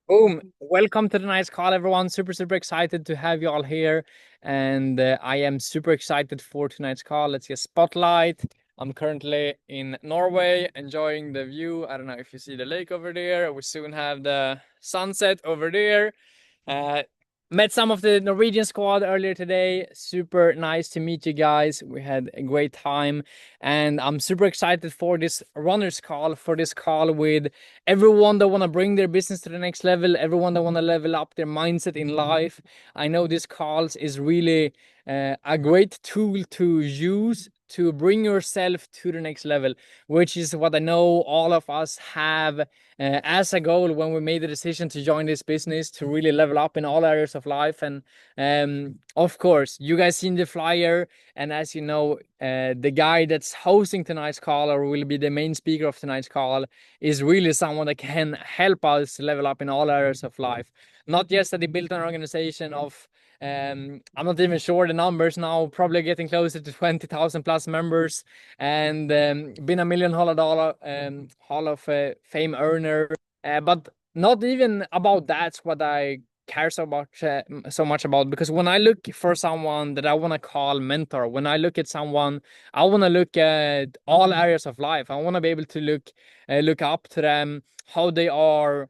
Boom. Welcome to the nice call, everyone. Super excited to have you all here. And I am super excited for tonight's call. Let's get spotlight. I'm currently in Norway, enjoying the view. I don't know if you see the lake over there. We soon have the sunset over there. Uh, Met some of the Norwegian squad earlier today. Super nice to meet you guys. We had a great time, and I'm super excited for this runners call, for this call with everyone that want to bring their business to the next level, everyone that want to level up their mindset in life. I know this calls is really a great tool to use to bring yourself to the next level, which is what I know all of us have as a goal when we made the decision to join this business to really level up in all areas of life. And of course, you guys seen the flyer, and as you know, the guy that's hosting tonight's call or will be the main speaker of tonight's call is really someone that can help us level up in all areas of life. Not just that he built an organization of I'm not even sure the numbers now, probably getting closer to 20,000 plus members, and been a million dollar Hall of Fame earner. But not even about that's what I care so much about, because when I look for someone that I want to call mentor, when I look at someone, I want to look at all areas of life. I want to be able to look up to them, how they are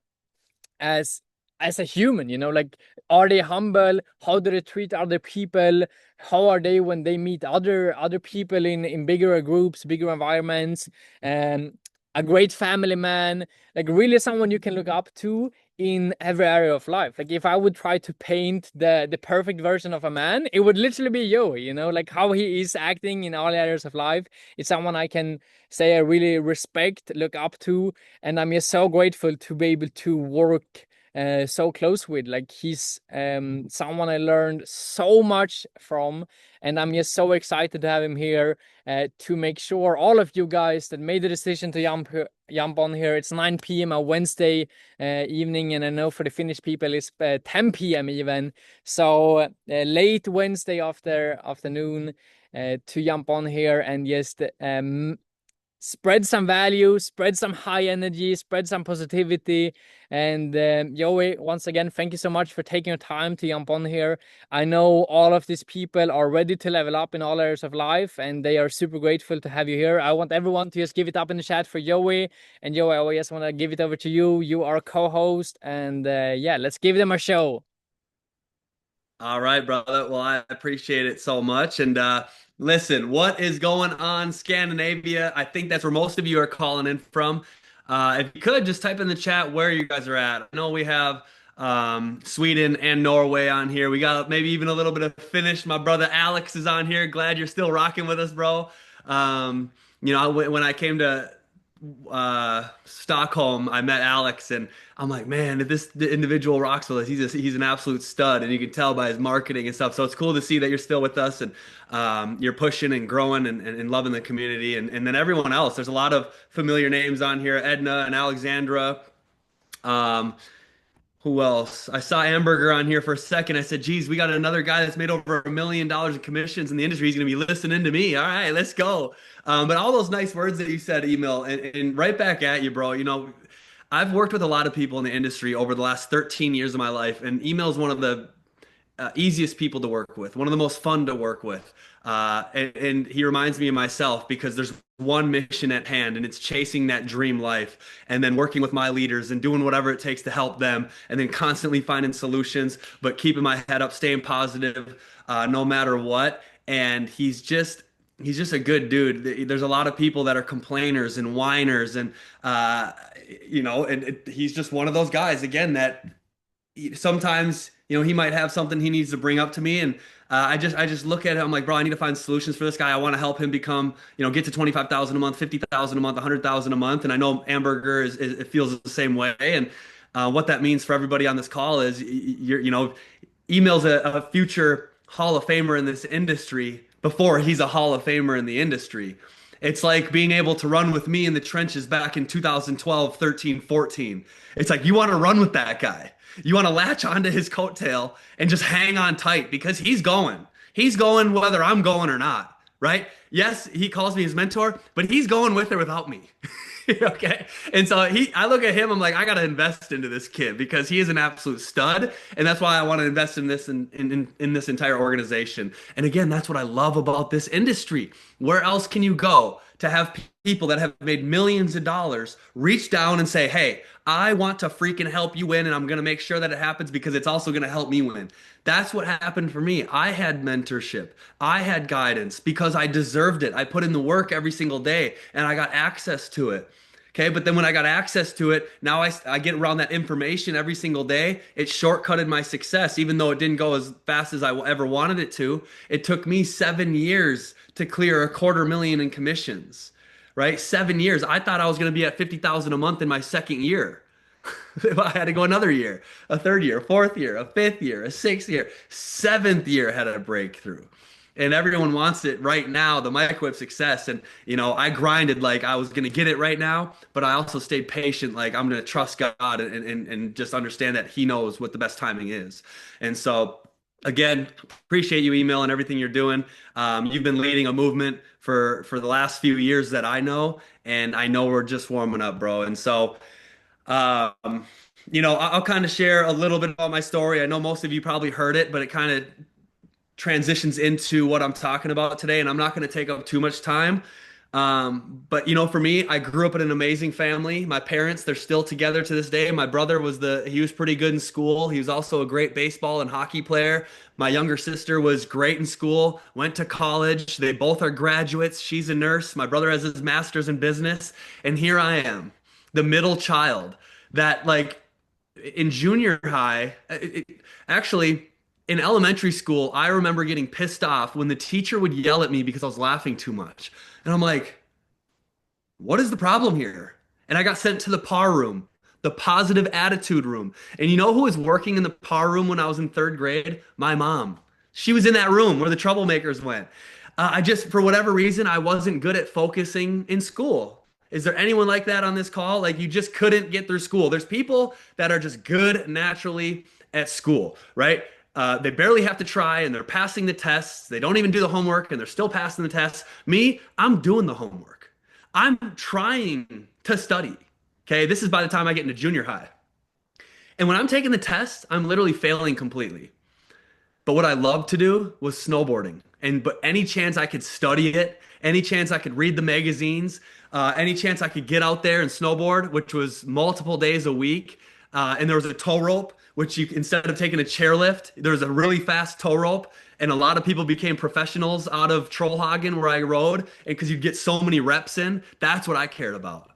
as a human, like, are they humble, how do they treat other people, how are they when they meet other people in bigger groups, bigger environments, and a great family man, like really someone you can look up to in every area of life. Like if I would try to paint the perfect version of a man, it would literally be Joey, like how he is acting in all areas of life. It's someone I can say I really respect, look up to, and I'm just so grateful to be able to work so close with. Like he's someone I learned so much from, and I'm just so excited to have him here to make sure all of you guys that made the decision to jump on here. It's 9 p.m. on Wednesday evening, and I know for the Finnish people it's 10 p.m. even. So late Wednesday afternoon to jump on here and just spread some value, spread some high energy, spread some positivity. And Joey, once again, thank you so much for taking your time to jump on here. I know all of these people are ready to level up in all areas of life, and they are super grateful to have you here. I want everyone to just give it up in the chat for Joey. And Joey, I just want to give it over to you. You are co-host, and yeah, let's give them a show. All right, brother. Well, I appreciate it so much. And listen, what is going on, Scandinavia? I think that's where most of you are calling in from. If you could just type in the chat where you guys are at. I know we have Sweden and Norway on here. We got maybe even a little bit of Finnish. My brother Alex is on here. Glad you're still rocking with us, bro. When I came to Stockholm, I met Alex, and I'm like, man, the individual rocks with us. He's an absolute stud, and you can tell by his marketing and stuff. So it's cool to see that you're still with us, and you're pushing and growing and loving the community, and then everyone else. There's a lot of familiar names on here: Edna and Alexandra. Um, who else? I saw Amberger on here for a second. I said, geez, we got another guy that's made over $1 million in commissions in the industry. He's going to be listening to me. All right, let's go. But all those nice words that you said, email, and right back at you, bro. I've worked with a lot of people in the industry over the last 13 years of my life, and email is one of the easiest people to work with, one of the most fun to work with. And he reminds me of myself because there's one mission at hand, and it's chasing that dream life, and then working with my leaders and doing whatever it takes to help them, and then constantly finding solutions, but keeping my head up, staying positive, no matter what. And he's just a good dude. There's a lot of people that are complainers and whiners, and he's just one of those guys again that sometimes he might have something he needs to bring up to me, and I just look at it. I'm like, bro, I need to find solutions for this guy. I want to help him become, get to 25,000 a month, 50,000 a month, 100,000 a month. And I know Amberger it feels the same way. And what that means for everybody on this call is emails a future Hall of Famer in this industry before he's a Hall of Famer in the industry. It's like being able to run with me in the trenches back in 2012, 13, 14. It's like you want to run with that guy. You want to latch onto his coattail and just hang on tight because he's going. He's going whether I'm going or not, right? Yes, he calls me his mentor, but he's going with or without me. Okay. And so I look at him, I'm like, I got to invest into this kid because he is an absolute stud. And that's why I want to invest in this in this entire organization. And again, that's what I love about this industry. Where else can you go to have people that have made millions of dollars reach down and say, hey, I want to freaking help you win and I'm going to make sure that it happens because it's also going to help me win. That's what happened for me. I had mentorship. I had guidance because I deserved it. I put in the work every single day and I got access to it. Okay, but then when I got access to it, now I get around that information every single day. It shortcutted my success, even though it didn't go as fast as I ever wanted it to. It took me 7 years to clear $250,000 in commissions, right? 7 years. I thought I was going to be at 50,000 a month in my second year. I had to go another year, a third year, a fourth year, a fifth year, a sixth year, seventh year had a breakthrough. And everyone wants it right now, the microwave success. And, I grinded like I was going to get it right now, but I also stayed patient. Like I'm going to trust God and just understand that He knows what the best timing is. And so, again, appreciate you emailing everything you're doing. You've been leading a movement for the last few years that I know, and I know we're just warming up, bro. And so, um, I'll kind of share a little bit about my story. I know most of you probably heard it, but it kind of transitions into what I'm talking about today, and I'm not going to take up too much time. But for me, I grew up in an amazing family. My parents, they're still together to this day. My brother he was pretty good in school. He was also a great baseball and hockey player. My younger sister was great in school, went to college. They both are graduates. She's a nurse. My brother has his master's in business. And here I am, the middle child that like in junior high, actually in elementary school, I remember getting pissed off when the teacher would yell at me because I was laughing too much. And I'm like, what is the problem here? And I got sent to the PAR room, the positive attitude room. And you know who was working in the PAR room when I was in third grade? My mom. She was in that room where the troublemakers went. For whatever reason, I wasn't good at focusing in school. Is there anyone like that on this call? Like you just couldn't get through school. There's people that are just good naturally at school, right? They barely have to try and they're passing the tests. They don't even do the homework and they're still passing the tests. Me, I'm doing the homework. I'm trying to study. Okay, this is by the time I get into junior high. And when I'm taking the test, I'm literally failing completely. But what I loved to do was snowboarding. But any chance I could study it, any chance I could read the magazines, any chance I could get out there and snowboard, which was multiple days a week, and there was a tow rope, which you instead of taking a chairlift, there was a really fast tow rope, and a lot of people became professionals out of Trollhagen where I rode, and because you'd get so many reps in, that's what I cared about.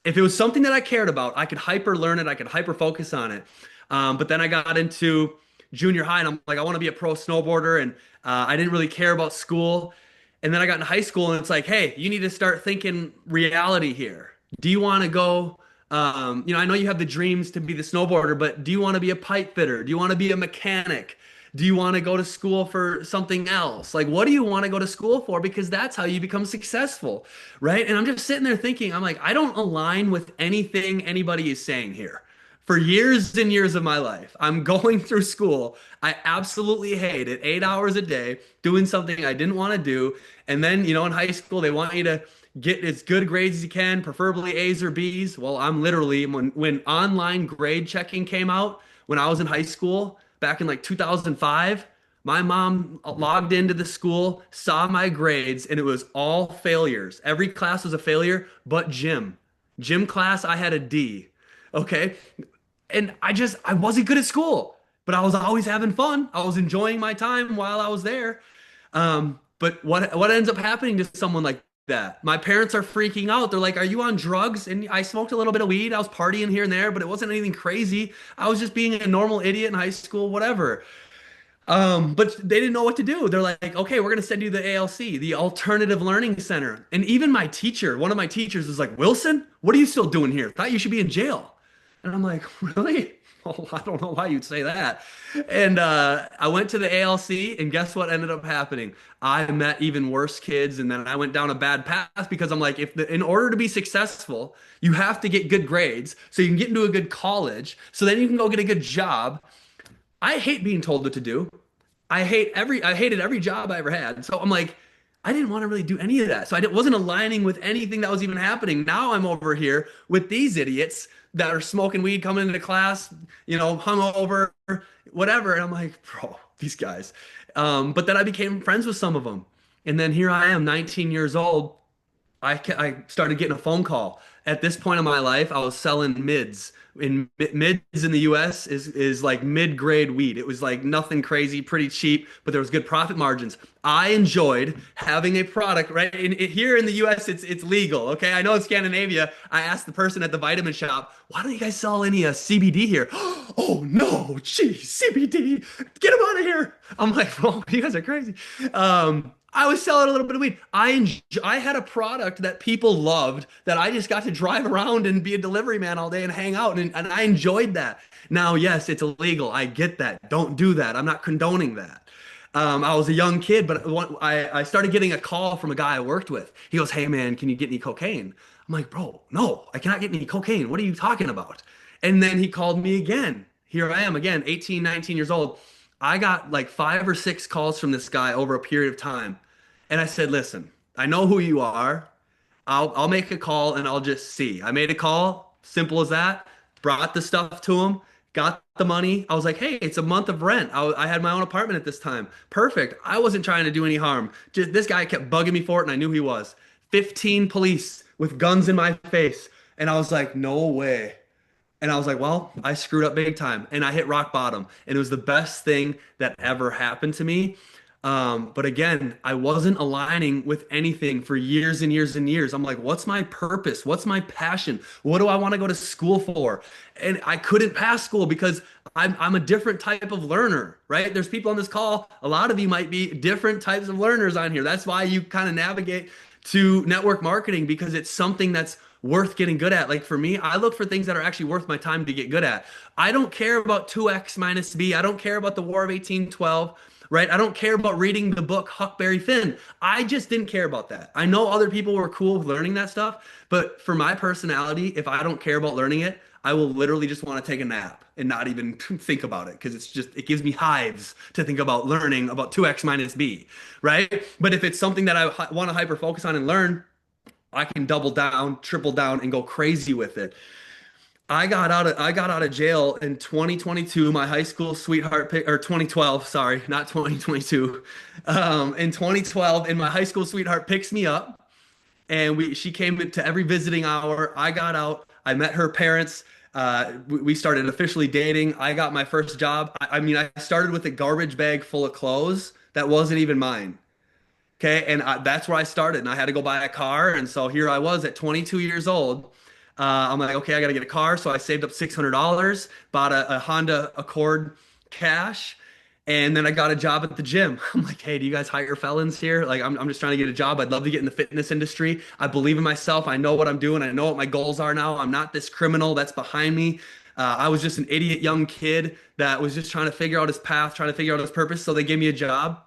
If it was something that I cared about, I could hyper learn it, I could hyper focus on it. But then I got into junior high, and I'm like, I want to be a pro snowboarder, and I didn't really care about school. And then I got in high school, and it's like, hey, you need to start thinking reality here. Do you want to go? I know you have the dreams to be the snowboarder, but do you want to be a pipe fitter? Do you want to be a mechanic? Do you want to go to school for something else? Like, what do you want to go to school for? Because that's how you become successful, right? And I'm just sitting there thinking, I'm like, I don't align with anything anybody is saying here. For years and years of my life, I'm going through school. I absolutely hate it. 8 hours a day doing something I didn't want to do. And then, in high school, they want you to get as good grades as you can, preferably A's or B's. Well, I'm literally, when online grade checking came out, when I was in high school, back in like 2005, my mom logged into the school, saw my grades, and it was all failures. Every class was a failure, but gym. Gym class, I had a D. Okay. And I wasn't good at school, but I was always having fun. I was enjoying my time while I was there. But what ends up happening to someone like that? My parents are freaking out. They're like, "Are you on drugs?" And I smoked a little bit of weed. I was partying here and there, but it wasn't anything crazy. I was just being a normal idiot in high school, whatever. But they didn't know what to do. They're like, "Okay, we're gonna send you to the ALC, the Alternative Learning Center." And even my teacher, one of my teachers, was like, "Wilson, what are you still doing here? Thought you should be in jail." And I'm like, "Really? Oh, I don't know why you'd say that." And I went to the ALC, and guess what ended up happening? I met even worse kids, and then I went down a bad path because I'm like, in order to be successful, you have to get good grades so you can get into a good college, so then you can go get a good job. I hate being told what to do. I hated every job I ever had. So I'm like, I didn't want to really do any of that. So wasn't aligning with anything that was even happening. Now I'm over here with these idiots that are smoking weed, coming into class, hungover, whatever. And I'm like, bro, these guys. But then I became friends with some of them. And then here I am, 19 years old. I started getting a phone call. At this point in my life, I was selling mids. Mids in the US is like mid-grade weed. It was like nothing crazy, pretty cheap, but there was good profit margins. I enjoyed having a product, right? Here in the US, it's legal. Okay, I know in Scandinavia, I asked the person at the vitamin shop, "Why don't you guys sell any CBD here?" Oh no, geez, CBD, get them out of here. I'm like, well, you guys are crazy. I was selling a little bit of weed. I had a product that people loved that I just got to drive around and be a delivery man all day and hang out, and I enjoyed that. Now, yes, it's illegal. I get that. Don't do that. I'm not condoning that. I was a young kid, but I started getting a call from a guy I worked with. He goes, "Hey man, can you get me cocaine?" I'm like, "Bro, no, I cannot get any cocaine. What are you talking about?" And then he called me again. Here I am again, 18, 19 years old. I got like 5 or 6 calls from this guy over a period of time. And I said, "Listen, I know who you are. I'll make a call and I'll just see." I made a call, simple as that. Brought the stuff to him, got the money. I was like, "Hey, it's a month of rent." I had my own apartment at this time. Perfect. I wasn't trying to do any harm. Just this guy kept bugging me for it, and I knew he was. 15 police with guns in my face. And I was like, "No way." And I was like, well, I screwed up big time and I hit rock bottom. And it was the best thing that ever happened to me. But again, I wasn't aligning with anything for years and years and years. I'm like, what's my purpose? What's my passion? What do I want to go to school for? And I couldn't pass school because I'm a different type of learner, right? There's people on this call. A lot of you might be different types of learners on here. That's why you kind of navigate to network marketing because it's something that's worth getting good at. Like for me, I look for things that are actually worth my time to get good at. I don't care about 2x minus b. I don't care about the War of 1812, right? I don't care about reading the book Huckberry Finn. I just didn't care about that. I know other people were cool with learning that stuff, but for my personality, if I don't care about learning it, I will literally just want to take a nap and not even think about it because it gives me hives to think about learning about 2x minus b, right? But if it's something that I want to hyper focus on and learn, I can double down, triple down, and go crazy with it. I got out of jail in 2022. My high school sweetheart or 2012, sorry, not 2022. In 2012, and my high school sweetheart picks me up, and she came to every visiting hour. I got out. I met her parents. We started officially dating. I got my first job. I mean, I started with a garbage bag full of clothes that wasn't even mine. Okay, and that's where I started, and I had to go buy a car, and so here I was at 22 years old. I'm like, okay, I got to get a car, so I saved up $600, bought a Honda Accord cash, and then I got a job at the gym. I'm like, hey, do you guys hire felons here? Like, I'm just trying to get a job. I'd love to get in the fitness industry. I believe in myself. I know what I'm doing. I know what my goals are now. I'm not this criminal that's behind me. I was just an idiot young kid that was just trying to figure out his path, trying to figure out his purpose. So they gave me a job.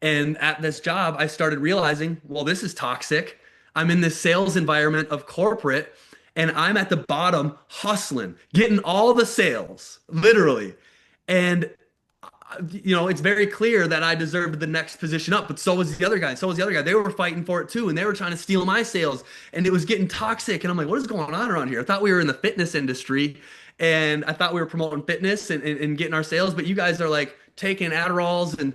And at this job, I started realizing, well, this is toxic. I'm in this sales environment of corporate, and I'm at the bottom hustling, getting all the sales, literally. And it's very clear that I deserved the next position up, but so was the other guy. So was the other guy. They were fighting for it too, and they were trying to steal my sales, and it was getting toxic. And I'm like, what is going on around here? I thought we were in the fitness industry, and I thought we were promoting fitness and getting our sales, but you guys are like taking Adderalls and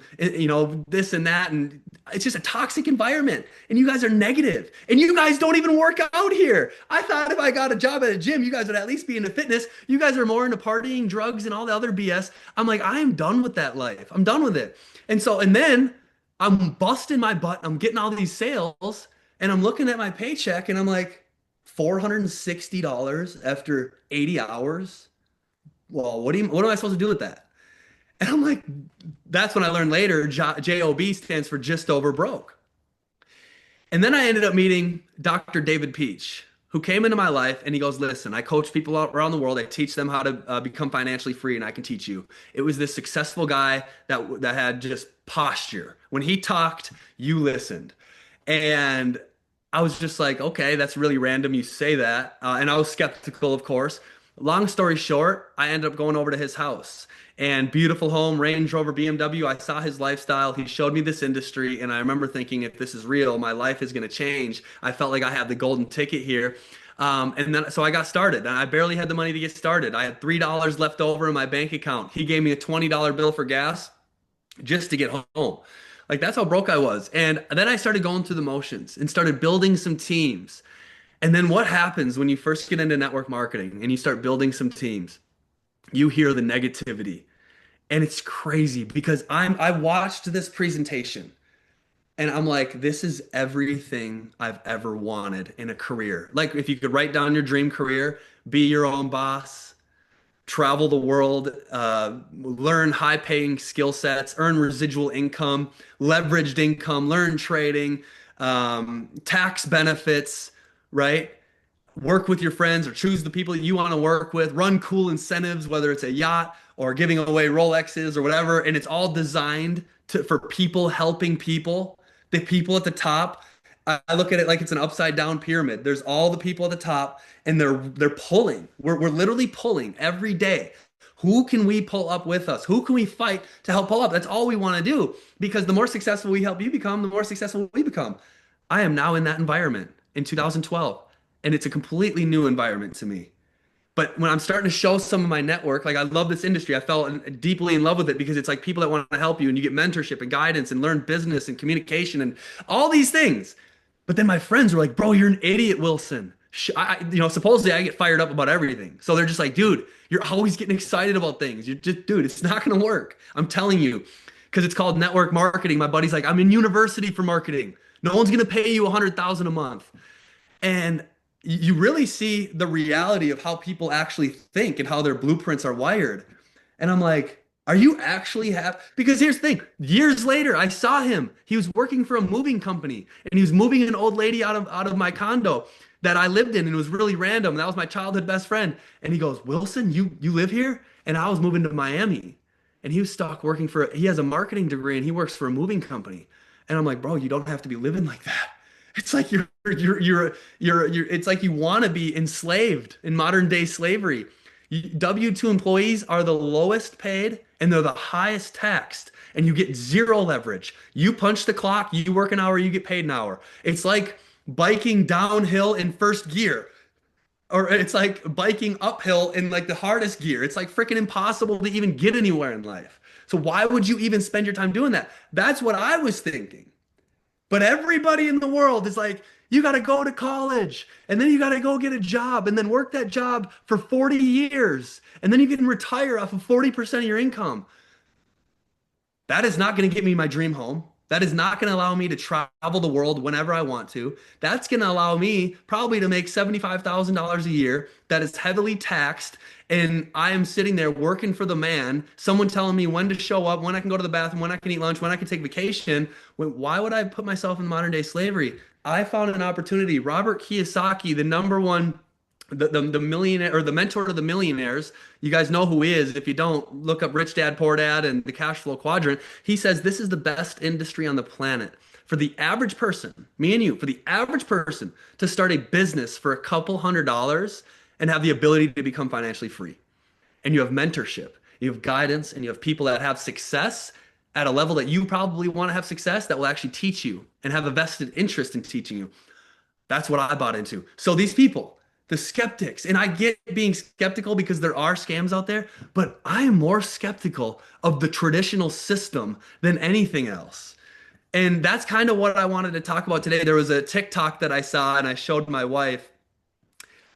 this and that, and it's just a toxic environment. And you guys are negative, and you guys don't even work out here. I thought if I got a job at a gym, you guys would at least be into fitness. You guys are more into partying, drugs, and all the other BS. I'm like, I am done with that life. I'm done with it. And then I'm busting my butt. I'm getting all these sales, and I'm looking at my paycheck, and I'm like, $460 after 80 hours. Well, what am I supposed to do with that? And I'm like, that's when I learned later, JOB stands for just over broke. And then I ended up meeting Dr. David Peach, who came into my life, and he goes, listen, I coach people out around the world. I teach them how to become financially free, and I can teach you. It was this successful guy that had just posture. When he talked, you listened. And I was just like, okay, that's really random you say that. And I was skeptical, of course. Long story short, I ended up going over to his house and beautiful home, Range Rover, BMW. I saw his lifestyle. He showed me this industry. And I remember thinking, if this is real, my life is going to change. I felt like I had the golden ticket here. And then, so I got started and I barely had the money to get started. I had $3 left over in my bank account. He gave me a $20 bill for gas just to get home. Like that's how broke I was. And then I started going through the motions and started building some teams. And then what happens when you first get into network marketing and you start building some teams? You hear the negativity. And it's crazy because I watched this presentation and I'm like, this is everything I've ever wanted in a career. Like if you could write down your dream career, be your own boss, travel the world, learn high paying skill sets, earn residual income, leveraged income, learn trading, tax benefits, right? Work with your friends or choose the people that you want to work with, run cool incentives, whether it's a yacht or giving away Rolexes or whatever. And it's all designed for people helping people, the people at the top. I look at it like it's an upside down pyramid. There's all the people at the top and they're pulling. We're literally pulling every day. Who can we pull up with us? Who can we fight to help pull up? That's all we want to do because the more successful we help you become, the more successful we become. I am now in that environment in 2012 and it's a completely new environment to me. But when I'm starting to show some of my network, like I love this industry, I fell deeply in love with it because it's like people that want to help you and you get mentorship and guidance and learn business and communication and all these things. But then my friends were like, bro, you're an idiot, Wilson. Supposedly I get fired up about everything. So they're just like, dude, you're always getting excited about things. You're just, dude, it's not going to work. I'm telling you, because it's called network marketing. My buddy's like, I'm in university for marketing. No one's going to pay you 100,000 a month. And you really see the reality of how people actually think and how their blueprints are wired. And I'm like, are you actually happy? Because here's the thing. Years later, I saw him. He was working for a moving company and he was moving an old lady out of my condo that I lived in and it was really random. That was my childhood best friend. And he goes, Wilson, you live here? And I was moving to Miami. And he was stuck working he has a marketing degree and he works for a moving company. And I'm like, bro, you don't have to be living like that. It's like it's like you want to be enslaved in modern day slavery. W-2 employees are the lowest paid and they're the highest taxed and you get zero leverage. You punch the clock, you work an hour, you get paid an hour. It's like biking downhill in first gear or it's like biking uphill in like the hardest gear. It's like freaking impossible to even get anywhere in life. So why would you even spend your time doing that? That's what I was thinking. But everybody in the world is like, you got to go to college and then you got to go get a job and then work that job for 40 years. And then you can retire off of 40% of your income. That is not going to get me my dream home. That is not going to allow me to travel the world whenever I want to. That's going to allow me probably to make $75,000 a year that is heavily taxed. And I am sitting there working for the man, someone telling me when to show up, when I can go to the bathroom, when I can eat lunch, when I can take vacation. Why would I put myself in modern day slavery? I found an opportunity. Robert Kiyosaki, the number one the millionaire or the mentor to the millionaires, you guys know who he is. If you don't, look up Rich Dad Poor Dad and the Cash Flow Quadrant. He says this is the best industry on the planet for the average person, me and you, for the average person to start a business for a couple $100 and have the ability to become financially free. And you have mentorship, you have guidance, and you have people that have success at a level that you probably want to have success that will actually teach you and have a vested interest in teaching you. That's what I bought into. So these people, the skeptics, and I get being skeptical because there are scams out there, but I am more skeptical of the traditional system than anything else. And that's kind of what I wanted to talk about today. There was a TikTok that I saw and I showed my wife,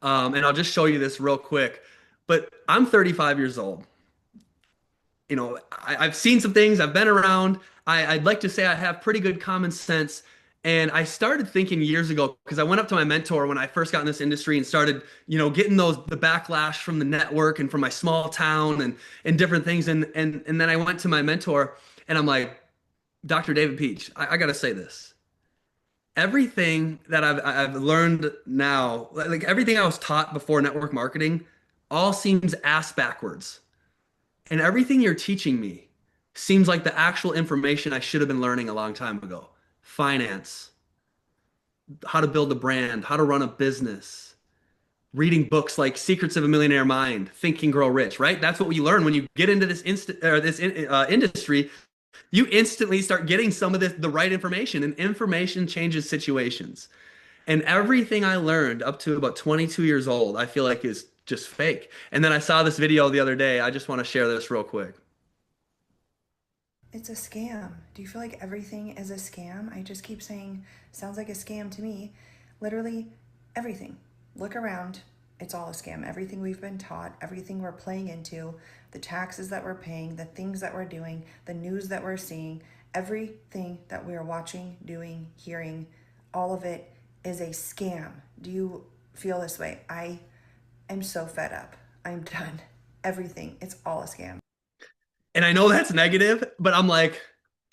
and I'll just show you this real quick. But I'm 35 years old. I've seen some things, I've been around. I'd like to say I have pretty good common sense. And I started thinking years ago because I went up to my mentor when I first got in this industry and started, getting the backlash from the network and from my small town and different things. And then I went to my mentor and I'm like, Dr. David Peach, I got to say this. Everything that I've learned now, like everything I was taught before network marketing, all seems ass backwards. And everything you're teaching me seems like the actual information I should have been learning a long time ago. Finance, how to build a brand, how to run a business, reading books like Secrets of a Millionaire Mind, Think and Grow Rich, right? That's what you learn when you get into this industry. You instantly start getting some of the right information, and information changes situations. And everything I learned up to about 22 years old, I feel like is just fake. And then I saw this video the other day. I just want to share this real quick. It's a scam. Do you feel like everything is a scam? I just keep saying, sounds like a scam to me. Literally everything. Look around. It's all a scam. Everything we've been taught, everything we're playing into, the taxes that we're paying, the things that we're doing, the news that we're seeing, everything that we're watching, doing, hearing, all of it is a scam. Do you feel this way? I am so fed up. I'm done. Everything. It's all a scam. And I know that's negative, but I'm like,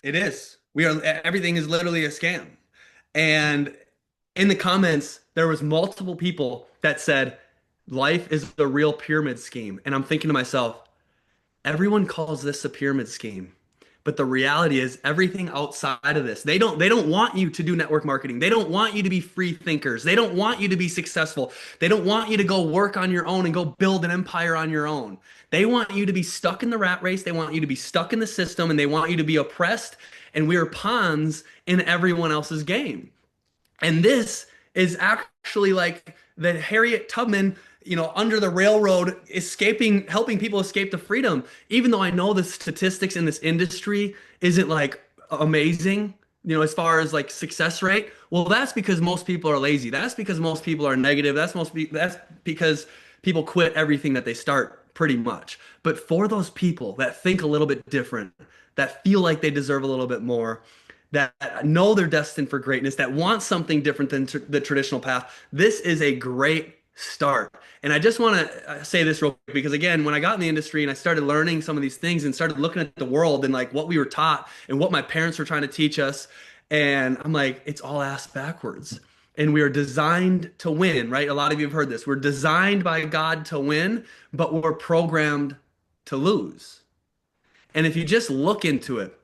it is. Everything is literally a scam. And in the comments, there was multiple people that said, life is the real pyramid scheme. And I'm thinking to myself, everyone calls this a pyramid scheme. But the reality is everything outside of this. They don't want you to do network marketing. They don't want you to be free thinkers. They don't want you to be successful. They don't want you to go work on your own and go build an empire on your own. They want you to be stuck in the rat race. They want you to be stuck in the system, and they want you to be oppressed, and we are pawns in everyone else's game. And this is actually like the Harriet Tubman, under the railroad, escaping, helping people escape to freedom. Even though I know the statistics in this industry isn't like amazing, as far as like success rate. Well, that's because most people are lazy. That's because most people are negative. That's because people quit everything that they start pretty much. But for those people that think a little bit different, that feel like they deserve a little bit more, that know they're destined for greatness, that want something different than the traditional path, this is a great start. And I just want to say this real quick, because again, when I got in the industry and I started learning some of these things and started looking at the world and like what we were taught and what my parents were trying to teach us, and I'm like, it's all ass backwards. And we are designed to win, right? A lot of you have heard this. We're designed by God to win, but we're programmed to lose. And if you just look into it,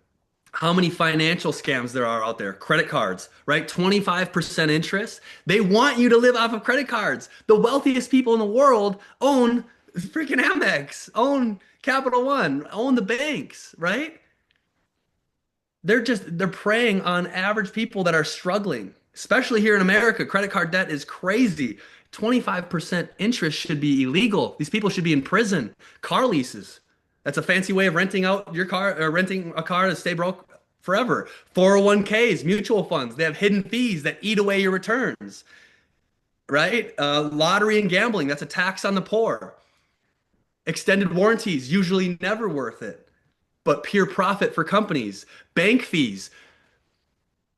how many financial scams there are out there. Credit cards, right? 25% interest. They want you to live off of credit cards. The wealthiest people in the world own freaking Amex, own Capital One, own the banks, right? They're preying on average people that are struggling, especially here in America. Credit card debt is crazy. 25% interest should be illegal. These people should be in prison. Car leases. That's a fancy way of renting out your car or renting a car to stay broke forever. 401ks, mutual funds, they have hidden fees that eat away your returns, right? Lottery and gambling, that's a tax on the poor. Extended warranties, usually never worth it, but pure profit for companies. Bank fees.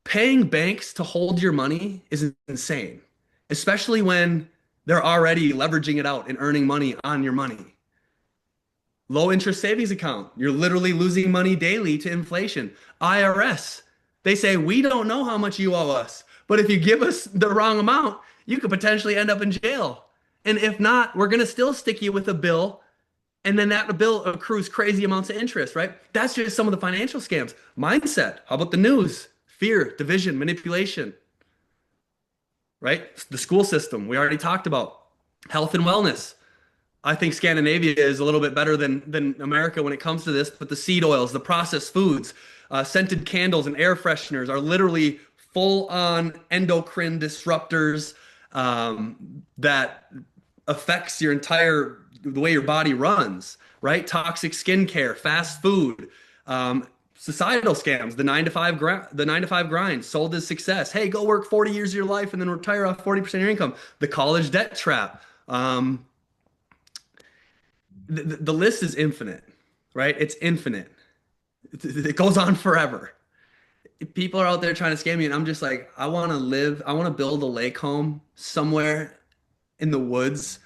Paying banks to hold your money is insane, especially when they're already leveraging it out and earning money on your money. Low interest savings account. You're literally losing money daily to inflation. IRS. They say, we don't know how much you owe us, but if you give us the wrong amount, you could potentially end up in jail. And if not, we're going to still stick you with a bill. And then that bill accrues crazy amounts of interest, right? That's just some of the financial scams. Mindset. How about the news? Fear, division, manipulation, right? The school system, we already talked about. Health and wellness. I think Scandinavia is a little bit better than America when it comes to this, but the seed oils, the processed foods, scented candles and air fresheners are literally full-on endocrine disruptors that affects the way your body runs, right? Toxic skincare, fast food, societal scams, the 9 to 5 grind, sold as success. Hey, go work 40 years of your life and then retire off 40% of your income. The college debt trap. The list is infinite, right? It's infinite. It goes on forever. People are out there trying to scam me, and I'm just like, I want to build a lake home somewhere in the woods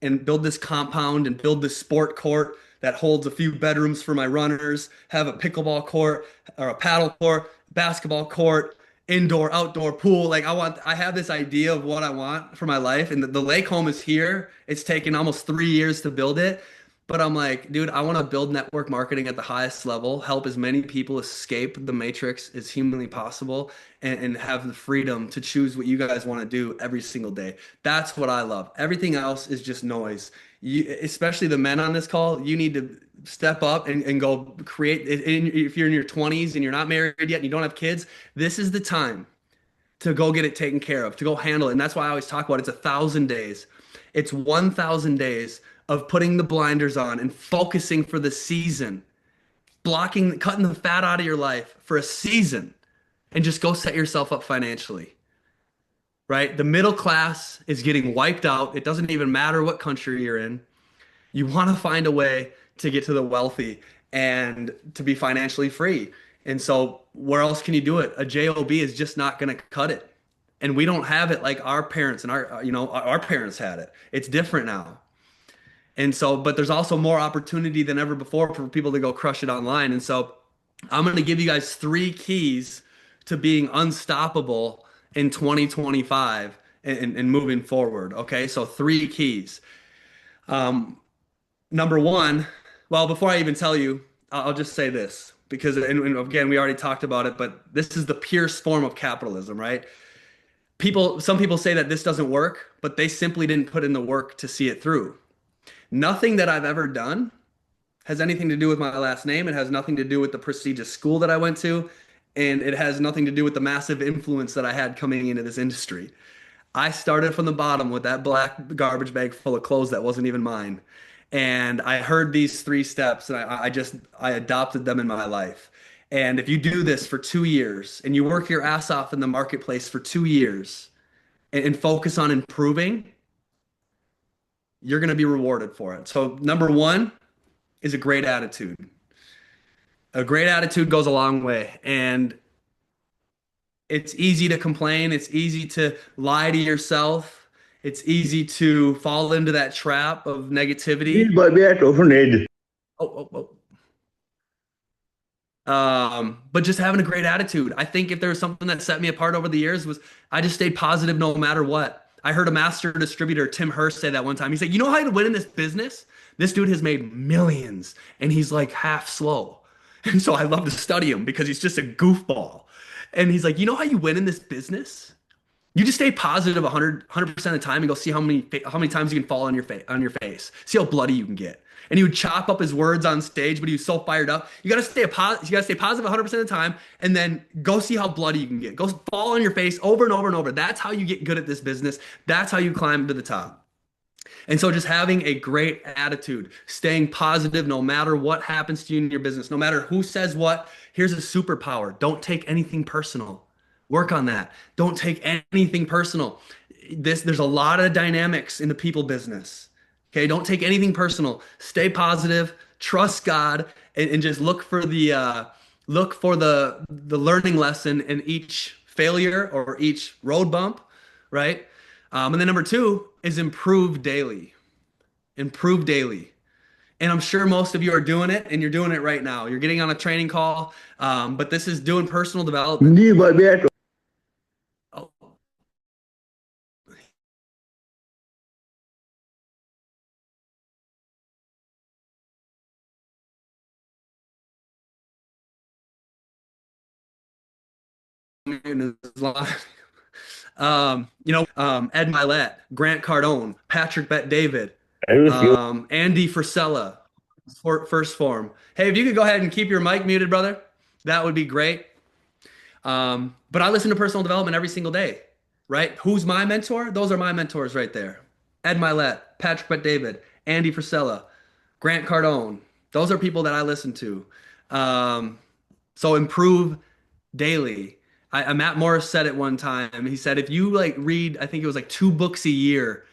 and build this compound and build this sport court that holds a few bedrooms for my runners, have a pickleball court or a paddle court, basketball court, indoor, outdoor pool. Like I have this idea of what I want for my life, and the lake home is here. It's taken almost 3 years to build it. But I'm like, dude, I want to build network marketing at the highest level, help as many people escape the matrix as humanly possible, and have the freedom to choose what you guys want to do every single day. That's what I love. Everything else is just noise. You, especially the men on this call, you need to step up and go create. If you're in your 20s and you're not married yet and you don't have kids, this is the time to go get it taken care of, to go handle it. And that's why I always talk about it's 1,000 days. It's 1,000 days of putting the blinders on and focusing for the season, blocking, cutting the fat out of your life for a season, and just go set yourself up financially. Right? The middle class is getting wiped out. It doesn't even matter what country you're in. You want to find a way to get to the wealthy and to be financially free. And so, where else can you do it? A job is just not going to cut it. And we don't have it like our parents and our parents had it. It's different now. And so, but there's also more opportunity than ever before for people to go crush it online. And so, I'm going to give you guys three keys to being unstoppable in 2025 and moving forward. Okay. So, three keys. Number one, well, before I even tell you, I'll just say this because, and again, we already talked about it, but this is the purest form of capitalism, right? Some people say that this doesn't work, but they simply didn't put in the work to see it through. Nothing that I've ever done has anything to do with my last name. It has nothing to do with the prestigious school that I went to, and it has nothing to do with the massive influence that I had coming into this industry. I started from the bottom with that black garbage bag full of clothes that wasn't even mine. And I heard these three steps and I adopted them in my life. And if you do this for 2 years and you work your ass off in the marketplace for 2 years and focus on improving, you're going to be rewarded for it. So, number one is a great attitude. A great attitude goes a long way. And it's easy to complain. It's easy to lie to yourself. It's easy to fall into that trap of negativity. Oh. But just having a great attitude. I think if there was something that set me apart over the years was I just stayed positive no matter what. I heard a master distributor, Tim Hurst, say that one time. He said, "You know how to win in this business? This dude has made millions and he's like half slow." And so I love to study him because he's just a goofball. And he's like, "You know how you win in this business? You just stay positive 100% of the time and go see how many times you can fall on your face. See how bloody you can get." And he would chop up his words on stage, but he was so fired up. You got to stay positive 100% of the time and then go see how bloody you can get. Go fall on your face over and over and over. That's how you get good at this business. That's how you climb to the top. And so just having a great attitude, staying positive no matter what happens to you in your business, no matter who says what, here's a superpower. Don't take anything personal. Work on that. Don't take anything personal. There's a lot of dynamics in the people business. Okay, don't take anything personal. Stay positive, trust God, and just look for the learning lesson in each failure or each road bump, right? And then number two is improve daily. Improve daily. And I'm sure most of you are doing it, and you're doing it right now. You're getting on a training call, but this is doing personal development. Oh, Ed Milet, Grant Cardone, Patrick Bet David, Andy Frisella, First Form. Hey, if you could go ahead and keep your mic muted, brother, that would be great. But I listen to personal development every single day, right? Who's my mentor? Those are my mentors right there. Ed Milet, Patrick Bet David, Andy Frisella, Grant Cardone. Those are people that I listen to. So improve daily. Matt Morris said it one time. He said, if you like read, I think it was like 2 books a year,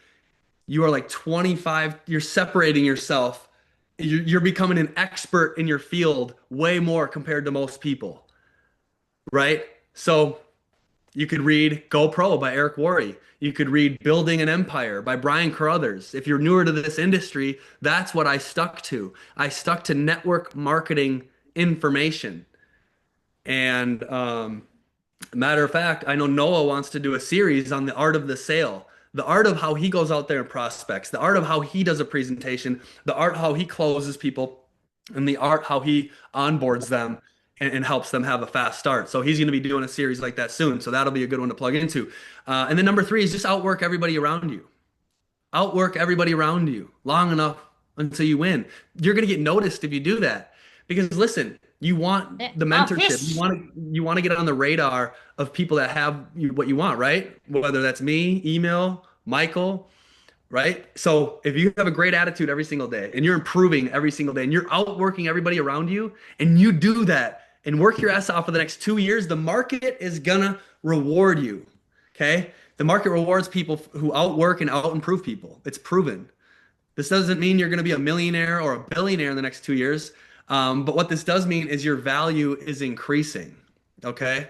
you are like 25, you're separating yourself. You're becoming an expert in your field way more compared to most people, right? So you could read Go Pro by Eric Worre. You could read Building an Empire by Brian Carruthers. If you're newer to this industry, that's what I stuck to. I stuck to network marketing information. And matter of fact, I know Noah wants to do a series on the art of the sale. the art of how he goes out there and prospects, the art of how he does a presentation, the art how he closes people, and the art how he onboards them and helps them have a fast start. So he's going to be doing a series like that soon. So that'll be a good one to plug into. And then number three is just outwork everybody around you. Outwork everybody around you long enough until you win. You're going to get noticed if you do that. Because listen, you want the mentorship. You want to get on the radar of people that have what you want, right? Whether that's me, email, Michael, right? So if you have a great attitude every single day and you're improving every single day and you're outworking everybody around you and you do that and work your ass off for the next 2 years, the market is gonna reward you. Okay? The market rewards people who outwork and out-improve people. It's proven. This doesn't mean you're gonna be a millionaire or a billionaire in the next 2 years. But what this does mean is your value is increasing. Okay?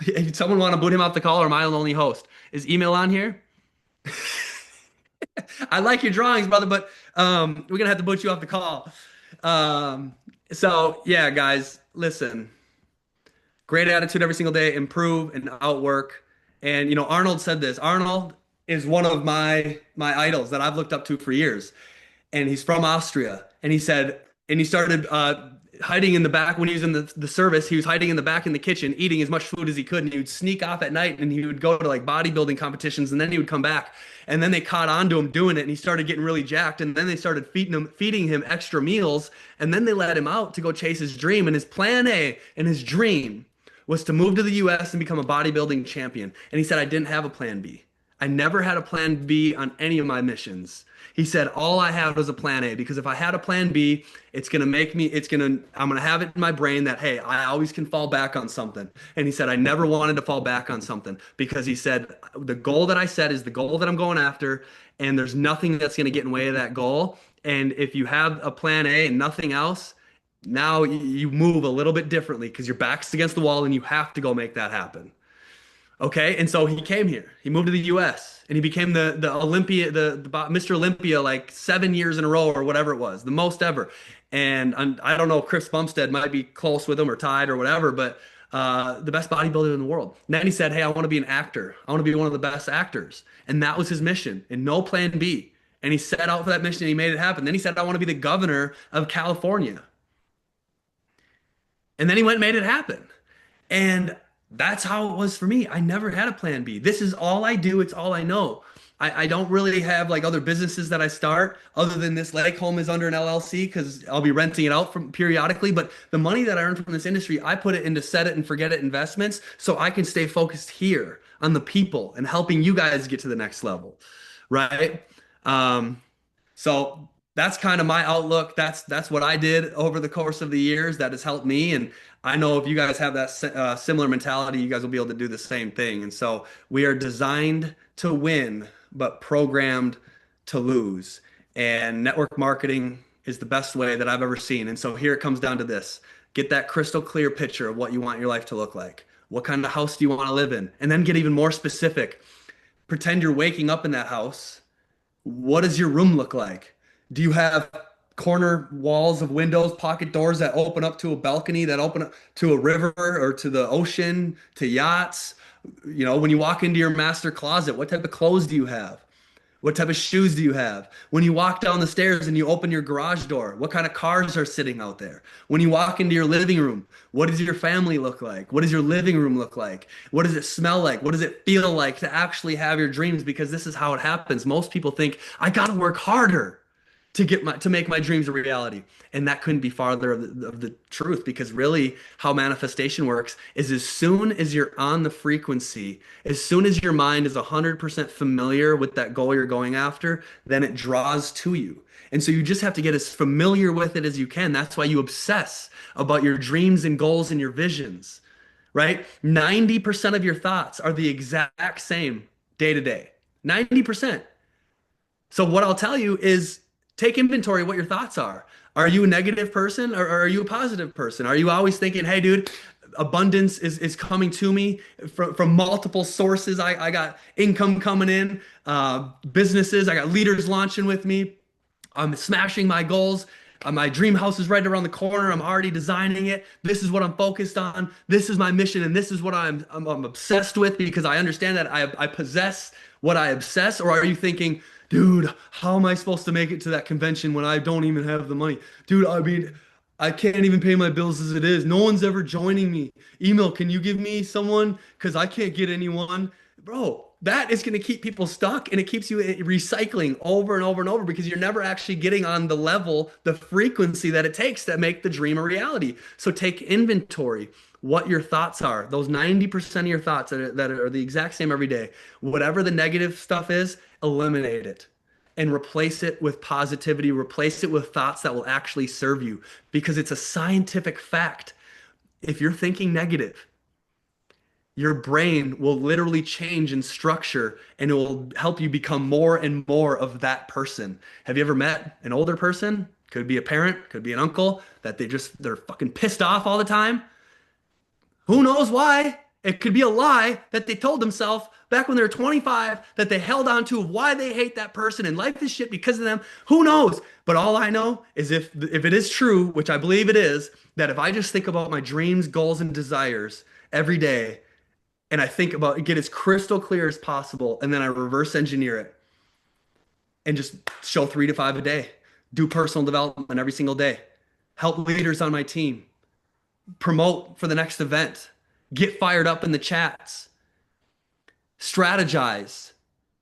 If someone want to boot him off the call, or am I the only host? Is email on here? I like your drawings, brother, but we're gonna have to boot you off the call. So yeah, guys, listen. Great attitude every single day, improve and outwork. And Arnold said this. Arnold is one of my idols that I've looked up to for years. And he's from Austria. And he said, and he started hiding in the back when he was in the service. He was hiding in the back in the kitchen, eating as much food as he could. And he would sneak off at night and he would go to like bodybuilding competitions. And then he would come back. And then they caught on to him doing it. And he started getting really jacked. And then they started feeding him extra meals. And then they let him out to go chase his dream. And his plan A and his dream was to move to the US and become a bodybuilding champion. And he said, I didn't have a plan B. I never had a plan B on any of my missions. He said, all I had was a plan A, because if I had a plan B, I'm going to have it in my brain that, hey, I always can fall back on something. And he said, I never wanted to fall back on something, because he said, the goal that I set is the goal that I'm going after. And there's nothing that's going to get in the way of that goal. And if you have a plan A and nothing else, now you move a little bit differently because your back's against the wall and you have to go make that happen. Okay, and so he came here. He moved to the U.S. and he became the Mr. Olympia like 7 years in a row or whatever it was, the most ever. And I don't know, Chris Bumstead might be close with him or tied or whatever, but the best bodybuilder in the world. And then he said, hey, I want to be an actor. I want to be one of the best actors. And that was his mission, and no plan B. And he set out for that mission and he made it happen. Then he said, I want to be the governor of California. And then he went and made it happen. And that's how it was for me. I never had a plan B. This is all I do. It's all I know. I don't really have like other businesses that I start other than this. Lake Home is under an LLC because I'll be renting it out from periodically. But the money that I earn from this industry, I put it into set it and forget it investments so I can stay focused here on the people and helping you guys get to the next level. Right? So that's kind of my outlook. That's what I did over the course of the years that has helped me. And I know if you guys have that similar mentality, you guys will be able to do the same thing. And so we are designed to win, but programmed to lose. And network marketing is the best way that I've ever seen. And so here it comes down to this. Get that crystal clear picture of what you want your life to look like. What kind of house do you want to live in? And then get even more specific. Pretend you're waking up in that house. What does your room look like? Do you have corner walls of windows, pocket doors that open up to a balcony, that open up to a river or to the ocean, to yachts? When you walk into your master closet, what type of clothes do you have? What type of shoes do you have? When you walk down the stairs and you open your garage door, what kind of cars are sitting out there? When you walk into your living room, what does your family look like? What does your living room look like? What does it smell like? What does it feel like to actually have your dreams? Because this is how it happens. Most people think, I got to work harder to make my dreams a reality. And that couldn't be farther of the truth, because really how manifestation works is as soon as you're on the frequency, as soon as your mind is 100% familiar with that goal you're going after, then it draws to you. And so you just have to get as familiar with it as you can. That's why you obsess about your dreams and goals and your visions, right? 90% of your thoughts are the exact same day to day. 90%. So what I'll tell you is, take inventory of what your thoughts are. Are you a negative person or are you a positive person? Are you always thinking, hey, dude, abundance is coming to me from multiple sources. I got income coming in, businesses, I got leaders launching with me. I'm smashing my goals. My dream house is right around the corner. I'm already designing it. This is what I'm focused on. This is my mission, and this is what I'm obsessed with because I understand that I possess what I obsess? Or are you thinking, dude, how am I supposed to make it to that convention when I don't even have the money? Dude, I mean, I can't even pay my bills as it is. No one's ever joining me. Email, can you give me someone? Because I can't get anyone. Bro, that is going to keep people stuck and it keeps you recycling over and over and over because you're never actually getting on the level, the frequency that it takes to make the dream a reality. So take inventory, what your thoughts are, those 90% of your thoughts that are the exact same every day. Whatever the negative stuff is, eliminate it and replace it with positivity, replace it with thoughts that will actually serve you because it's a scientific fact. If you're thinking negative, your brain will literally change in structure and it will help you become more and more of that person. Have you ever met an older person? Could be a parent, could be an uncle that they're fucking pissed off all the time. Who knows why? It could be a lie that they told themselves back when they were 25 that they held on to why they hate that person and life is shit because of them. Who knows? But all I know is if it is true, which I believe it is, that if I just think about my dreams, goals, and desires every day, and I think about it, get as crystal clear as possible, and then I reverse engineer it and just show 3 to 5 a day, do personal development every single day, help leaders on my team, promote for the next event, get fired up in the chats, strategize,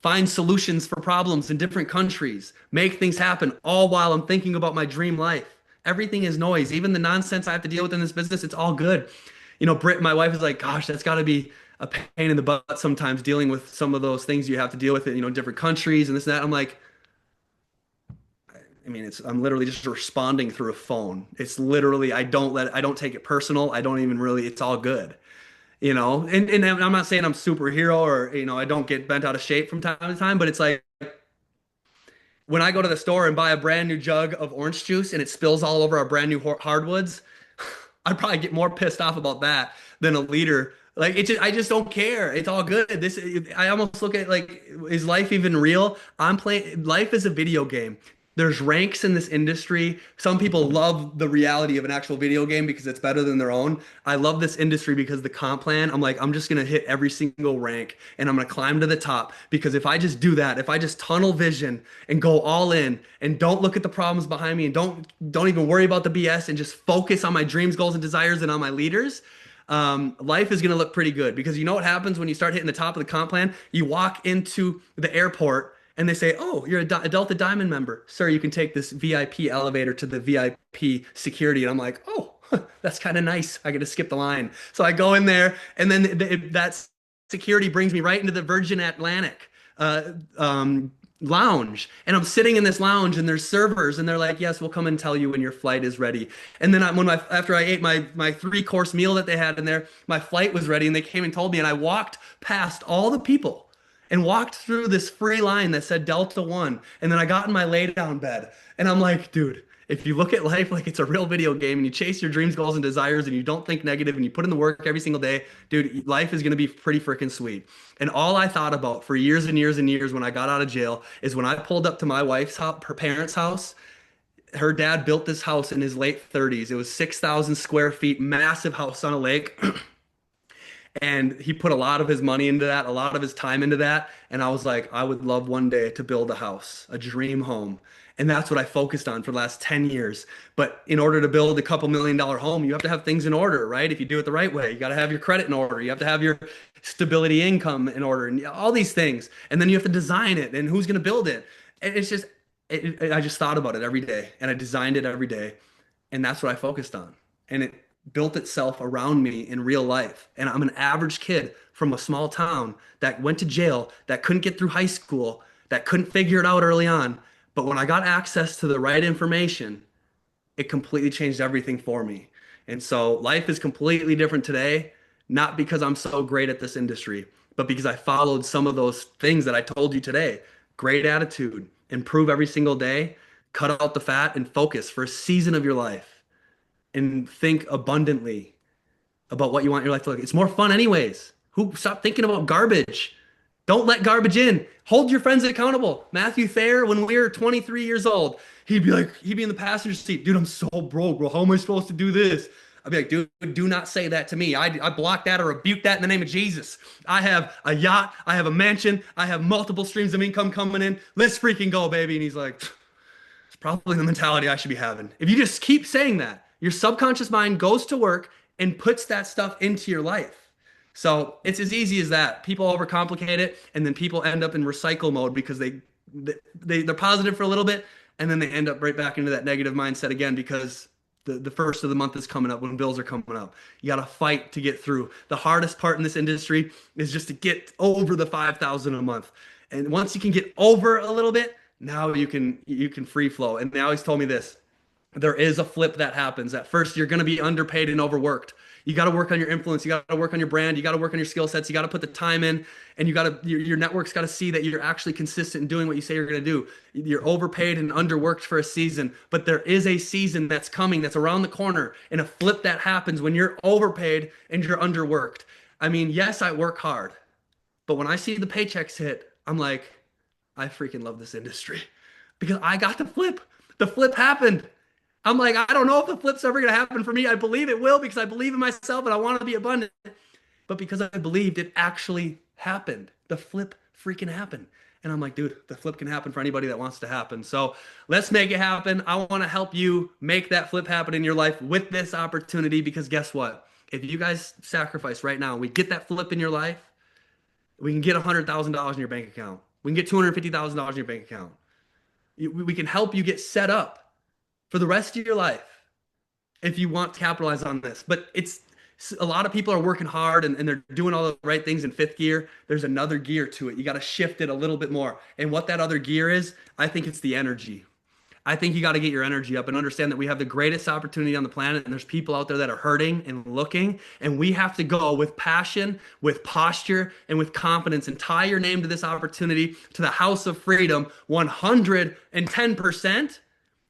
find solutions for problems in different countries, make things happen, all while I'm thinking about my dream life. Everything is noise. Even the nonsense I have to deal with in this business, it's all good. You know, Britt, my wife is like, gosh, that's got to be a pain in the butt sometimes dealing with some of those things you have to deal with in, different countries and this and that. I'm like, I mean, I'm literally just responding through a phone. It's literally, I don't take it personal. I don't even really, it's all good, and I'm not saying I'm superhero or, I don't get bent out of shape from time to time, but it's like when I go to the store and buy a brand new jug of orange juice and it spills all over our brand new hardwoods, I'd probably get more pissed off about that than a leader. Like I just don't care. It's all good. I almost look at like, is life even real? Life is a video game. There's ranks in this industry. Some people love the reality of an actual video game because it's better than their own. I love this industry because the comp plan, I'm like, I'm just going to hit every single rank and I'm going to climb to the top because if I just do that, if I just tunnel vision and go all in and don't look at the problems behind me and don't even worry about the BS and just focus on my dreams, goals, and desires and on my leaders, life is going to look pretty good because you know what happens when you start hitting the top of the comp plan? You walk into the airport and they say, oh, you're a Delta Diamond member. Sir, you can take this VIP elevator to the VIP security. And I'm like, oh, that's kind of nice. I get to skip the line. So I go in there and then that security brings me right into the Virgin Atlantic lounge. And I'm sitting in this lounge and there's servers and they're like, yes, we'll come and tell you when your flight is ready. And then after I ate my 3-course meal that they had in there, my flight was ready and they came and told me and I walked past all the people and walked through this free line that said Delta One. And then I got in my lay down bed and I'm like, dude, if you look at life like it's a real video game and you chase your dreams, goals, and desires and you don't think negative and you put in the work every single day, dude, life is going to be pretty freaking sweet. And all I thought about for years and years and years when I got out of jail is when I pulled up to my wife's house, her parents' house. Her dad built this house in his late 30s. It was 6,000 square feet, massive house on a lake. And he put a lot of his money into that, a lot of his time into that. And I was like, I would love one day to build a house, a dream home. And that's what I focused on for the last 10 years. But in order to build a couple $1 million home, you have to have things in order, right? If you do it the right way, you got to have your credit in order. You have to have your stability income in order and all these things. And then you have to design it and who's going to build it. And it's just, I just thought about it every day and I designed it every day. And that's what I focused on. And it built itself around me in real life. And I'm an average kid from a small town that went to jail, that couldn't get through high school, that couldn't figure it out early on. But when I got access to the right information, it completely changed everything for me. And so life is completely different today, not because I'm so great at this industry, but because I followed some of those things that I told you today. Great attitude, improve every single day, cut out the fat and focus for a season of your life. And think abundantly about what you want your life to look like. It's more fun anyways. Stop thinking about garbage. Don't let garbage in. Hold your friends accountable. Matthew Thayer, when we were 23 years old, he'd be in the passenger seat. Dude, I'm so broke, bro. How am I supposed to do this? I'd be like, dude, do not say that to me. I block that or rebuke that in the name of Jesus. I have a yacht. I have a mansion. I have multiple streams of income coming in. Let's freaking go, baby. And he's like, it's probably the mentality I should be having. If you just keep saying that, your subconscious mind goes to work and puts that stuff into your life. So it's as easy as that. People overcomplicate it, and then people end up in recycle mode because they're positive for a little bit, and then they end up right back into that negative mindset again because the first of the month is coming up when bills are coming up. You got to fight to get through. The hardest part in this industry is just to get over the 5,000 a month. And once you can get over a little bit, now you can free flow. And they always told me this. There is a flip that happens. At first, you're going to be underpaid and overworked. You got to work on your influence. You got to work on your brand. You got to work on your skill sets. You got to put the time in, and your network's got to see that you're actually consistent in doing what you say you're going to do. You're overpaid and underworked for a season, but there is a season that's coming, that's around the corner, and a flip that happens when you're overpaid and you're underworked. I mean, yes, I work hard, but when I see the paychecks hit, I'm like, I freaking love this industry because I got the flip. The flip happened. I'm like, I don't know if the flip's ever going to happen for me. I believe it will because I believe in myself and I want to be abundant. But because I believed, it actually happened. The flip freaking happened. And I'm like, dude, the flip can happen for anybody that wants to happen. So let's make it happen. I want to help you make that flip happen in your life with this opportunity because guess what? If you guys sacrifice right now, we get that flip in your life, we can get $100,000 in your bank account. We can get $250,000 in your bank account. We can help you get set up for the rest of your life if you want to capitalize on this. But it's a lot of people are working hard and they're doing all the right things in fifth gear. There's another gear to it. You got to shift it a little bit more. And what that other gear is, I think it's the energy. I think you got to get your energy up and understand that we have the greatest opportunity on the planet and there's people out there that are hurting and looking, and we have to go with passion, with posture, and with confidence and tie your name to this opportunity, to the house of freedom 110%.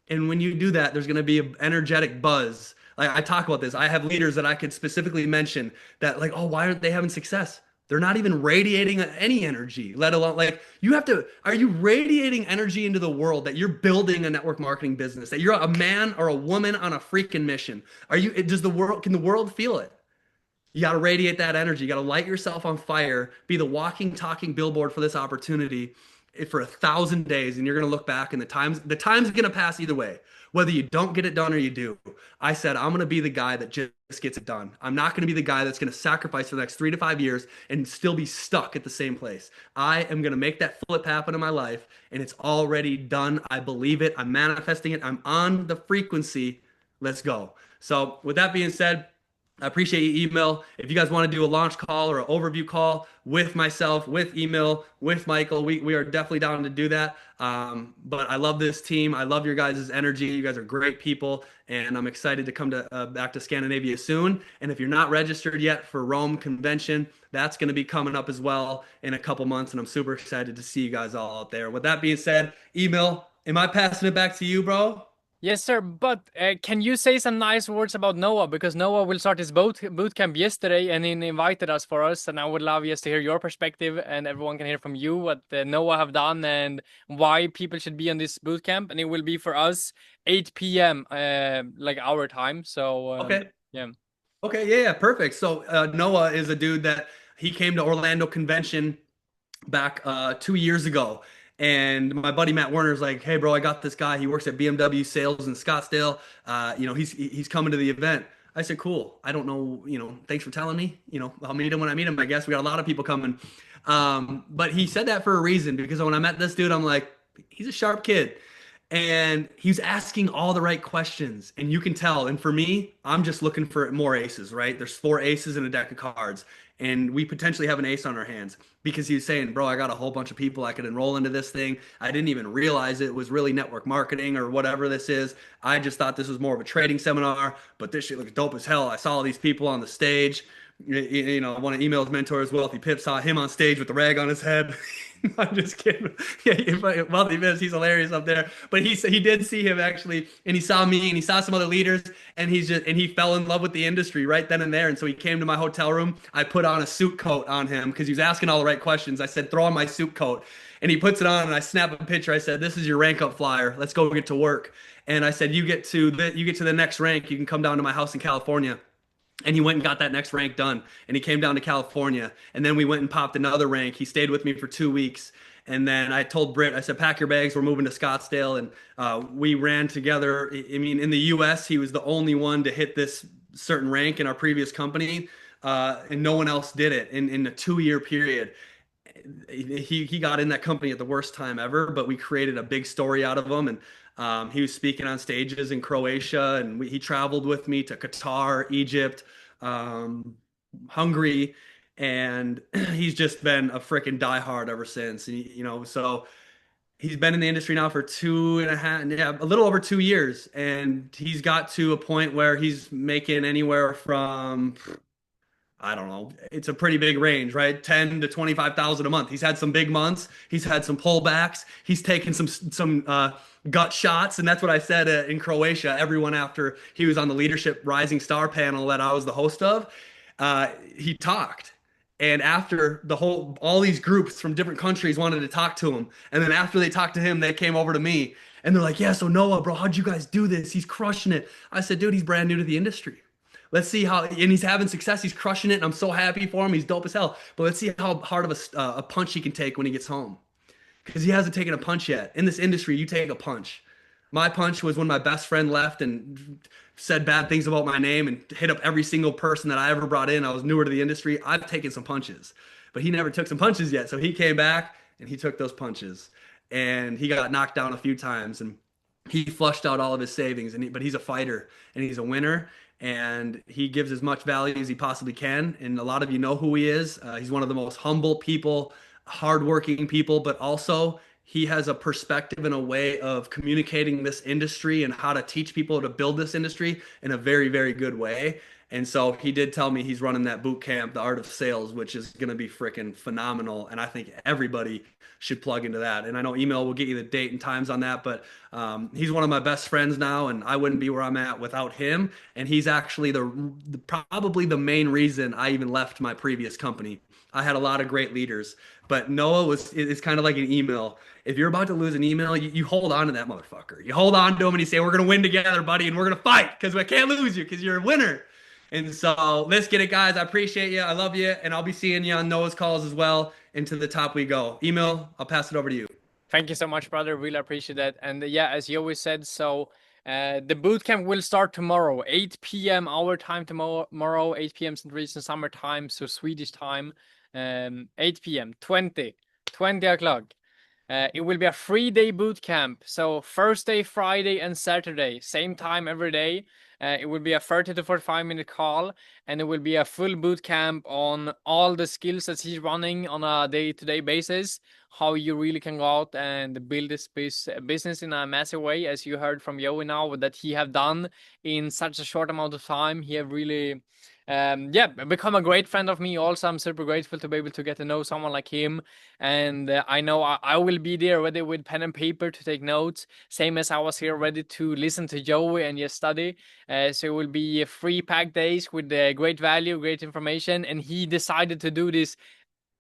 And when you do that, there's going to be an energetic buzz. Like I talk about this. I have leaders that I could specifically mention that like, oh, why aren't they having success? They're not even radiating any energy, let alone like are you radiating energy into the world that you're building a network marketing business, that you're a man or a woman on a freaking mission? Can the world feel it? You got to radiate that energy. You got to light yourself on fire, be the walking, talking billboard for this opportunity for 1,000 days, and you're going to look back and the time's going to pass either way, whether you don't get it done or you do. I said, I'm going to be the guy that just gets it done. I'm not going to be the guy that's going to sacrifice for the next 3 to 5 years and still be stuck at the same place. I am going to make that flip happen in my life, and it's already done. I believe it. I'm manifesting it. I'm on the frequency. Let's go. So with that being said, I appreciate your email. If you guys want to do a launch call or an overview call with myself, with email, with Michael, we are definitely down to do that. But I love this team. I love your guys' energy. You guys are great people, and I'm excited to come back to Scandinavia soon. And if you're not registered yet for Rome Convention, that's going to be coming up as well in a couple months, and I'm super excited to see you guys all out there. With that being said, Emil, am I passing it back to you, bro? Yes, sir. But can you say some nice words about Noah? Because Noah will start his boot camp yesterday, and he invited us for us. And I would love just to hear your perspective, and everyone can hear from you what Noah have done and why people should be on this boot camp. And it will be for us 8 p.m. Like our time. So Okay. yeah. Okay. Yeah. Perfect. So Noah is a dude that he came to Orlando Convention back 2 years ago. And my buddy Matt Werner's like, hey, bro, I got this guy. He works at BMW sales in Scottsdale. He's coming to the event. I said, cool. I don't know, thanks for telling me. I'll meet him when I meet him, I guess. We got a lot of people coming. But he said that for a reason, because when I met this dude, I'm like, he's a sharp kid. And he's asking all the right questions, and you can tell. And for me, I'm just looking for more aces, right? There's 4 aces in a deck of cards, and we potentially have an ace on our hands, because he's saying, bro, I got a whole bunch of people I could enroll into this thing. I didn't even realize it was really network marketing or whatever this is. I just thought this was more of a trading seminar, but this shit looks dope as hell. I saw all these people on the stage, You know, one of Email's mentors, Wealthy Pip, saw him on stage with the rag on his head. I'm just kidding. Yeah, Wealthy Pips, he's hilarious up there. But he did see him actually, and he saw me, and he saw some other leaders, and he fell in love with the industry right then and there. And so he came to my hotel room. I put on a suit coat on him because he was asking all the right questions. I said, "Throw on my suit coat," and he puts it on, and I snap a picture. I said, "This is your rank up flyer. Let's go get to work." And I said, "You get to the next rank. You can come down to my house in California." And he went and got that next rank done. And he came down to California. And then we went and popped another rank. He stayed with me for 2 weeks. And then I told Britt, I said, pack your bags. We're moving to Scottsdale. And we ran together. I mean, in the US, he was the only one to hit this certain rank in our previous company. And no one else did it in a 2 year period. He got in that company at the worst time ever, but we created a big story out of him. And he was speaking on stages in Croatia, and he traveled with me to Qatar, Egypt, Hungary, and he's just been a freaking diehard ever since. You know, so he's been in the industry now for 2.5, yeah, a little over 2 years, and he's got to a point where he's making anywhere from, I don't know. It's a pretty big range, right? 10 to 25,000 a month. He's had some big months. He's had some pullbacks. He's taken some gut shots, and that's what I said in Croatia. Everyone after he was on the Leadership Rising Star panel that I was the host of, he talked. And after all these groups from different countries wanted to talk to him, and then after they talked to him, they came over to me, and they're like, "Yeah, so Noah, bro, how'd you guys do this? He's crushing it." I said, "Dude, he's brand new to the industry. Let's see how," and he's having success. He's crushing it, and I'm so happy for him. He's dope as hell. But let's see how hard of a punch he can take when he gets home, because he hasn't taken a punch yet. In this industry, you take a punch. My punch was when my best friend left and said bad things about my name and hit up every single person that I ever brought in. I was newer to the industry. I've taken some punches, but he never took some punches yet. So he came back and he took those punches, and he got knocked down a few times, and he flushed out all of his savings. But he's a fighter and he's a winner, and he gives as much value as he possibly can. And a lot of you know who he is. He's one of the most humble people, hardworking people, but also he has a perspective and a way of communicating this industry and how to teach people to build this industry in a very, very good way. And so he did tell me he's running that boot camp, The Art of Sales, which is going to be freaking phenomenal. And I think everybody should plug into that. And I know Email will get you the date and times on that, but he's one of my best friends now, and I wouldn't be where I'm at without him. And he's actually probably the main reason I even left my previous company. I had a lot of great leaders, but Noah is kind of like an Email. If you're about to lose an Email, you hold on to that motherfucker. You hold on to him and you say, "We're going to win together, buddy, and we're going to fight because I can't lose you because you're a winner." And so let's get it, guys. I appreciate you. I love you. And I'll be seeing you on Noah's calls as well. And to the top we go. Email, I'll pass it over to you. Thank you so much, brother. Really appreciate that. And yeah, as you always said, so the bootcamp will start tomorrow, 8 p.m. our time tomorrow, 8 p.m. Central Region Summer Time, so Swedish time, 8 p.m., 20 o'clock. It will be a 3-day boot camp. So Thursday, Friday, and Saturday, same time every day. It will be a 30 to 45-minute call, and it will be a full boot camp on all the skills that he's running on a day-to-day basis, how you really can go out and build this business in a massive way, as you heard from Joey now, that he have done in such a short amount of time. He have really become a great friend of me. Also, I'm super grateful to be able to get to know someone like him, and I know I will be there ready with pen and paper to take notes, same as I was here ready to listen to Joey and just study. So it will be 3 packed days with great value, great information, and he decided to do this.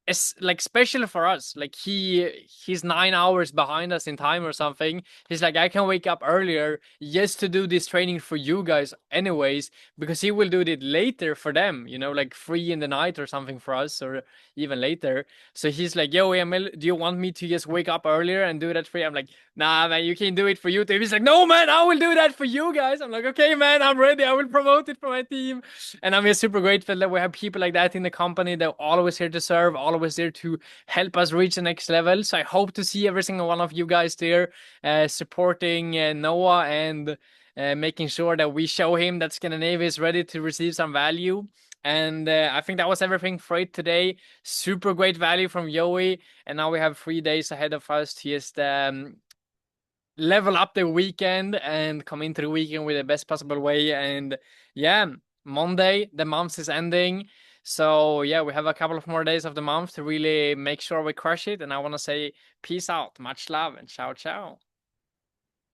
It's like special for us. Like he's 9 hours behind us in time or something. He's like, I can wake up earlier just to do this training for you guys anyways, because he will do it later for them, you know, like 3 in the night or something for us, or even later. So he's like, "Yo, Emil, do you want me to just wake up earlier and do that for you?" I'm like, "Nah, man, you can't do it for YouTube." He's like, "No, man, I will do that for you guys." I'm like, "Okay, man, I'm ready. I will promote it for my team." And I'm just super grateful that we have people like that in the company. They're always here to serve, always there to help us reach the next level. So I hope to see every single one of you guys there supporting Noah and making sure that we show him that Scandinavia is ready to receive some value. And I think that was everything for it today. Super great value from Joey. And now we have 3 days ahead of us to just level up the weekend and come into the weekend with the best possible way. And yeah, Monday, the month is ending. So yeah, we have a couple of more days of the month to really make sure we crush it. And I want to say peace out, much love, and ciao, ciao.